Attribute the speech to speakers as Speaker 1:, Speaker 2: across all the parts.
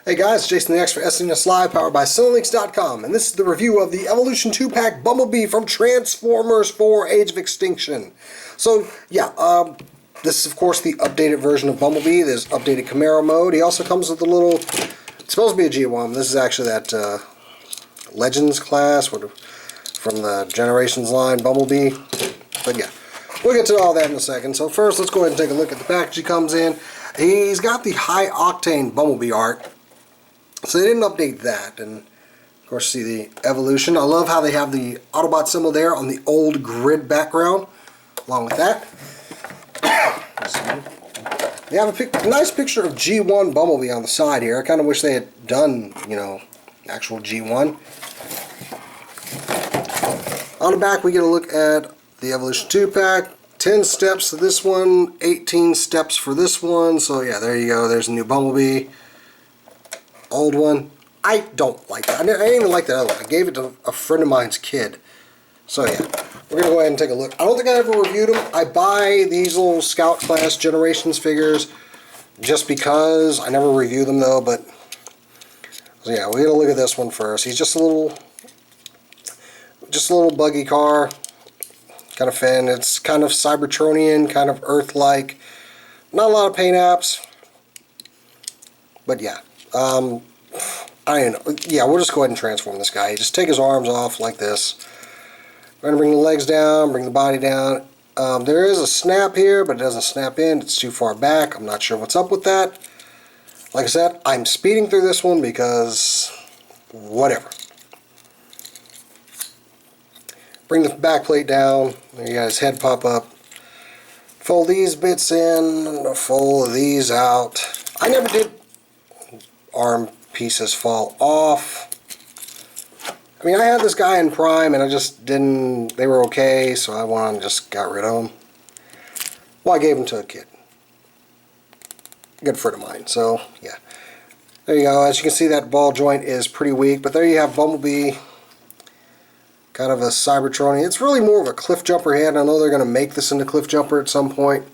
Speaker 1: Hey guys, Jason the X for SNES Live, powered by Cinelinks.com, and this is the review of the Evolution 2-pack Bumblebee from Transformers 4 Age of Extinction. So, yeah, this is of course the updated version of Bumblebee. There's updated Camaro mode. He also comes with a little, it's supposed to be a G1. This is actually that Legends class from the Generations line Bumblebee. But yeah, we'll get to all that in a second. So first, let's go ahead and take a look at the package he comes in. He's got the high-octane Bumblebee art. So they didn't update that, and of course see the evolution. I love how they have the Autobot symbol there on the old grid background. Along with that, they have a nice picture of G1 Bumblebee on the side here. I kind of wish they had done, you know, actual G1. On the back we get a look at the Evolution 2-pack. 10 steps to this one, 18 steps for this one. So yeah, there you go. There's a new Bumblebee. Old one. I don't like that. I didn't even like that other one. I gave it to a friend of mine's kid. So yeah, we're going to go ahead and take a look. I don't think I ever reviewed them. I buy these little Scout Class Generations figures just because. I never review them though, but so yeah, we're going to look at this one first. He's just a little buggy car. Kind of fin. It's kind of Cybertronian, kind of Earth-like. Not a lot of paint apps. But yeah. I don't know. Yeah, we'll just go ahead and transform this guy. Just take his arms off like this. We're going to bring the legs down, bring the body down. There is a snap here, but it doesn't snap in. It's too far back. I'm not sure what's up with that. Like I said, I'm speeding through this one because whatever. Bring the back plate down. There you got his head pop up. Fold these bits in, fold these out. I never did arm pieces fall off. I mean, I had this guy in Prime and I just didn't, they were okay, so I went on and just got rid of them. Well, I gave them to a kid. A good friend of mine, so yeah. There you go. As you can see, that ball joint is pretty weak, but there you have Bumblebee. Kind of a Cybertronian. It's really more of a cliff jumper head. I know they're going to make this into cliff jumper at some point.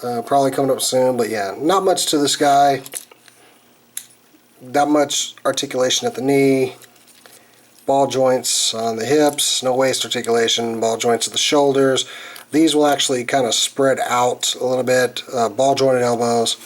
Speaker 1: Probably coming up soon, but yeah, not much to this guy. Not much articulation at the knee, ball joints on the hips, no waist articulation, ball joints at the shoulders. These will actually kind of spread out a little bit, ball jointed elbows.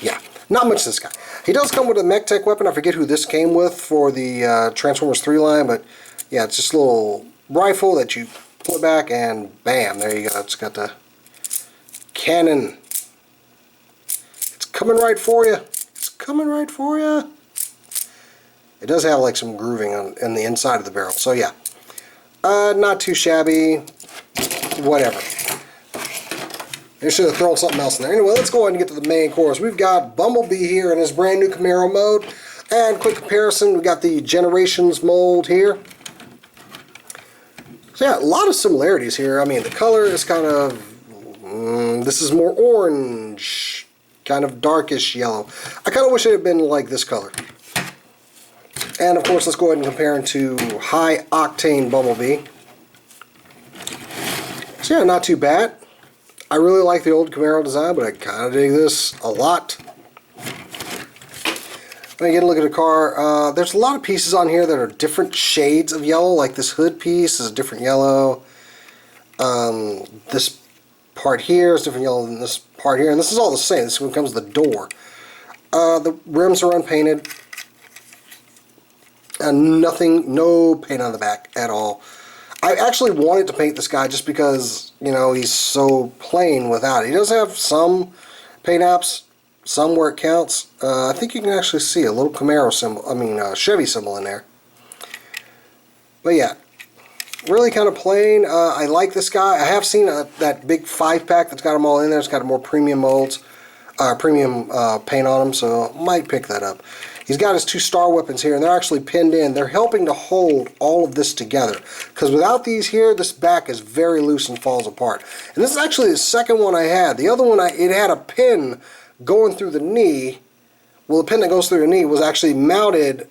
Speaker 1: Yeah, not much to this guy. He does come with a mech tech weapon. I forget who this came with for the Transformers 3 line, but yeah, it's just a little rifle that you pull it back and bam, there you go. It's got the cannon. It's coming right for you. It's coming right for you. It does have like some grooving on the inside of the barrel, so yeah. Not too shabby. Whatever. They should have thrown something else in there. Anyway, let's go ahead and get to the main course. We've got Bumblebee here in his brand new Camaro mode. And quick comparison, we got the Generations mold here. So yeah, a lot of similarities here. I mean, the color is kind of, this is more orange, kind of darkish yellow. I kind of wish it had been like this color. And of course, let's go ahead and compare him to high octane Bumblebee. So yeah, not too bad. I really like the old Camaro design, but I kind of dig this a lot. When you get a look at the car, there's a lot of pieces on here that are different shades of yellow. Like this hood piece is a different yellow. This part here is different yellow than this part here. And this is all the same. This one comes with the door. The rims are unpainted. And no paint on the back at all. I actually wanted to paint this guy just because, you know, he's so plain without it. He does have some paint apps. Some where it counts. I think you can actually see a little Camaro symbol, Chevy symbol in there. But yeah, really kind of plain. I like this guy. I have seen that big 5-pack that's got them all in there. It's got more premium molds, premium paint on them, so I might pick that up. He's got his 2 star weapons here, and they're actually pinned in. They're helping to hold all of this together. Because without these here, this back is very loose and falls apart. And this is actually the second one I had. The other one, it had a pin going through the knee. Well, the pin that goes through the knee was actually mounted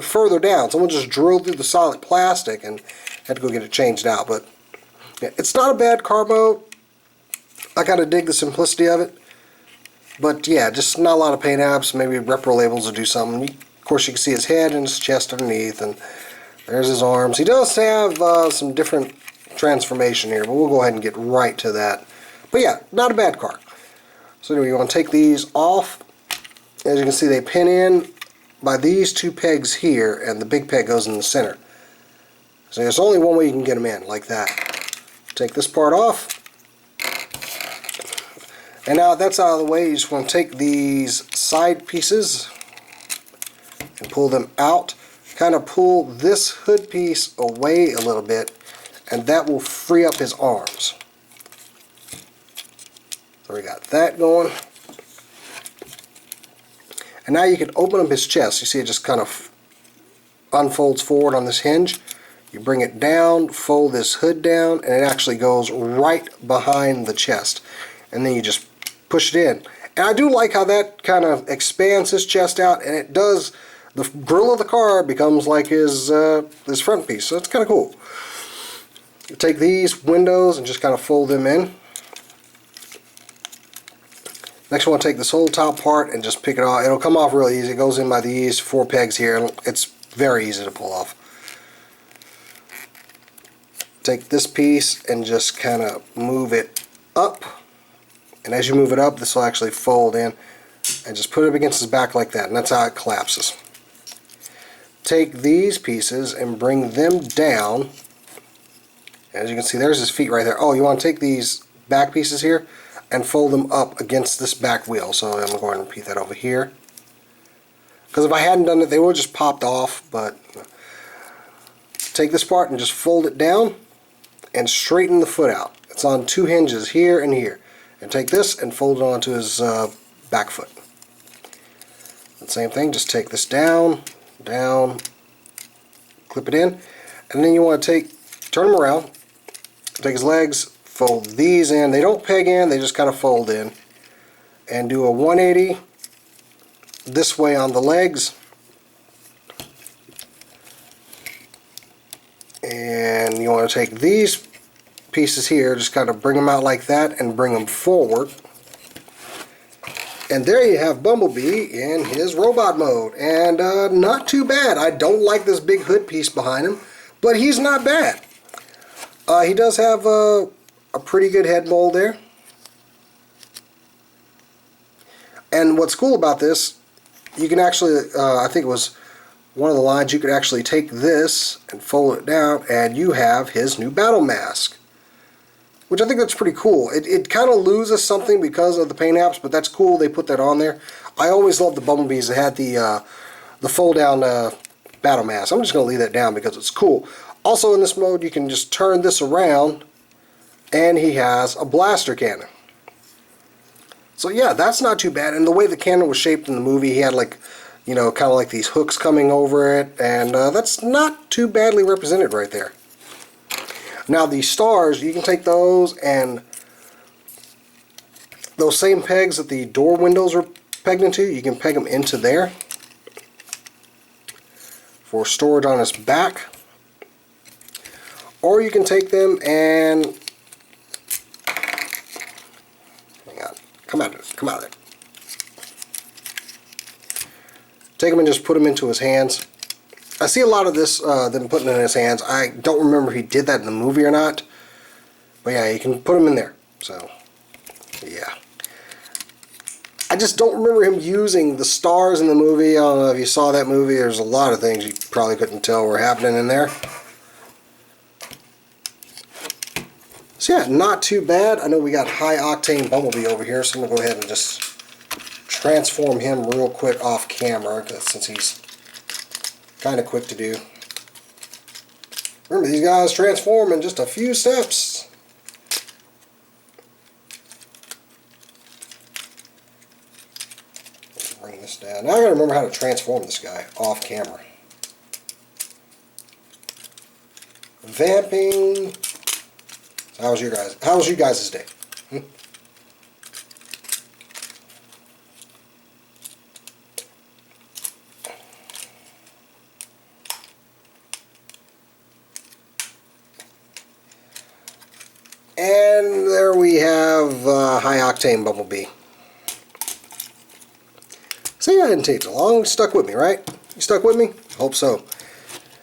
Speaker 1: further down. Someone just drilled through the solid plastic and had to go get it changed out. But yeah, it's not a bad car mode. I kind of dig the simplicity of it. But yeah, just not a lot of paint apps. Maybe repro labels will do something. Of course, you can see his head and his chest underneath, and there's his arms. He does have some different transformation here, but we'll go ahead and get right to that. But yeah, not a bad car. So anyway, you want to take these off. As you can see, they pin in by these two pegs here, and the big peg goes in the center. So there's only one way you can get them in, like that. Take this part off. And now that's out of the way, you just want to take these side pieces and pull them out. Kind of pull this hood piece away a little bit, and that will free up his arms. So we got that going. And now you can open up his chest. You see it just kind of unfolds forward on this hinge. You bring it down, fold this hood down, and it actually goes right behind the chest. And then you just push it in. And I do like how that kind of expands his chest out, and it does, the grill of the car becomes like his front piece. So it's kind of cool. You take these windows and just kind of fold them in. Next, I want to take this whole top part and just pick it off. It'll come off really easy. It goes in by these 4 pegs here. It's very easy to pull off. Take this piece and just kind of move it up. And as you move it up, this will actually fold in. And just put it up against his back like that. And that's how it collapses. Take these pieces and bring them down. As you can see, there's his feet right there. Oh, you want to take these back pieces here and fold them up against this back wheel. So I'm going to repeat that over here. Because if I hadn't done it, they would have just popped off. But take this part and just fold it down and straighten the foot out. It's on 2 hinges here and here. And take this and fold it onto his back foot. And same thing, just take this down, down, clip it in. And then you want to turn him around, take his legs, fold these in. They don't peg in, they just kind of fold in. And do a 180 this way on the legs. And you want to take these pieces here, just kind of bring them out like that and bring them forward. And there you have Bumblebee in his robot mode. And not too bad. I don't like this big hood piece behind him, but he's not bad. He does have a pretty good head mold there. And what's cool about this, you can actually, I think it was one of the lines, you could actually take this and fold it down, and you have his new battle mask. Which I think that's pretty cool. It kind of loses something because of the paint apps, but that's cool they put that on there. I always loved the Bumblebees that had the fold down battle mask. I'm just going to leave that down because it's cool. Also in this mode, you can just turn this around, and he has a blaster cannon. So yeah, that's not too bad. And the way the cannon was shaped in the movie, he had like, you know, kind of like these hooks coming over it, and that's not too badly represented right there. Now the stars, you can take those, and those same pegs that the door windows are pegged into, you can peg them into there for storage on his back. Or you can take them and, hang on, come out of it. Take them and just put them into his hands. I see a lot of this, them putting it in his hands. I don't remember if he did that in the movie or not. But yeah, you can put them in there. So, yeah. I just don't remember him using the stars in the movie. I don't know if you saw that movie. There's a lot of things you probably couldn't tell were happening in there. So yeah, not too bad. I know we got high octane Bumblebee over here, so I'm going to go ahead and just transform him real quick off camera, since he's kind of quick to do. Remember, these guys transform in just a few steps. Bring this down. Now I gotta remember how to transform this guy off camera. Vamping. How was you guys' day? And there we have high octane Bumblebee. I didn't take too long. You stuck with me, right? You stuck with me? Hope so.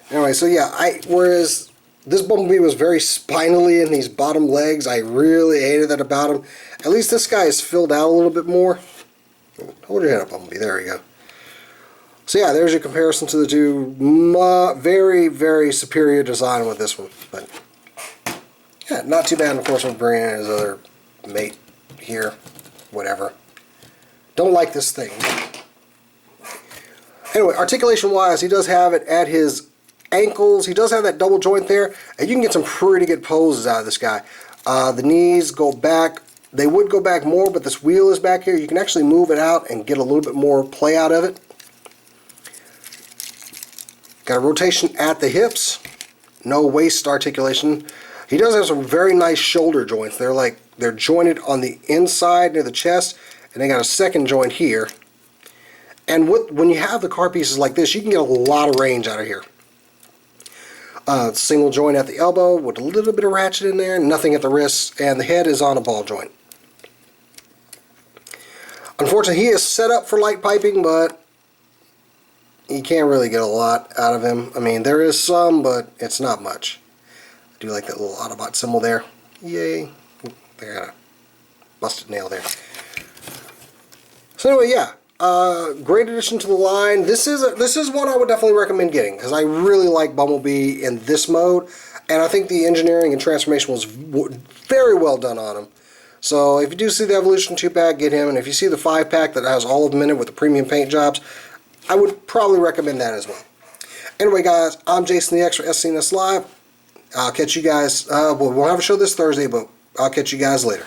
Speaker 1: Anyway, so yeah, whereas this Bumblebee was very spinally in these bottom legs, I really hated that about him. At least this guy is filled out a little bit more. Hold your head up, Bumblebee. There we go. So yeah, there's your comparison to the two. Very, very superior design with this one. But yeah, not too bad. And of course, we'll bring in his other mate here. Whatever. Don't like this thing. Anyway, articulation-wise, he does have it at his ankles. He does have that double joint there, and you can get some pretty good poses out of this guy. The knees go back. They would go back more, but this wheel is back here. You can actually move it out and get a little bit more play out of it. Got a rotation at the hips. No waist articulation. He does have some very nice shoulder joints. They're jointed on the inside near the chest, and they got a second joint here. And when you have the car pieces like this, you can get a lot of range out of here. Single joint at the elbow with a little bit of ratchet in there, nothing at the wrist, and the head is on a ball joint. Unfortunately, he is set up for light piping, but you can't really get a lot out of him. I mean, there is some, but it's not much. I do like that little Autobot symbol there. Yay. I got a busted nail there. So anyway, yeah. Great addition to the line. This is one I would definitely recommend getting because I really like Bumblebee in this mode, and I think the engineering and transformation was very well done on him. So if you do see the Evolution 2-pack, get him, and if you see the 5-pack that has all of them in it with the premium paint jobs, I would probably recommend that as well. Anyway, guys, I'm Jason the X for SCNS Live. I'll catch you guys. We won't have a show this Thursday, but I'll catch you guys later.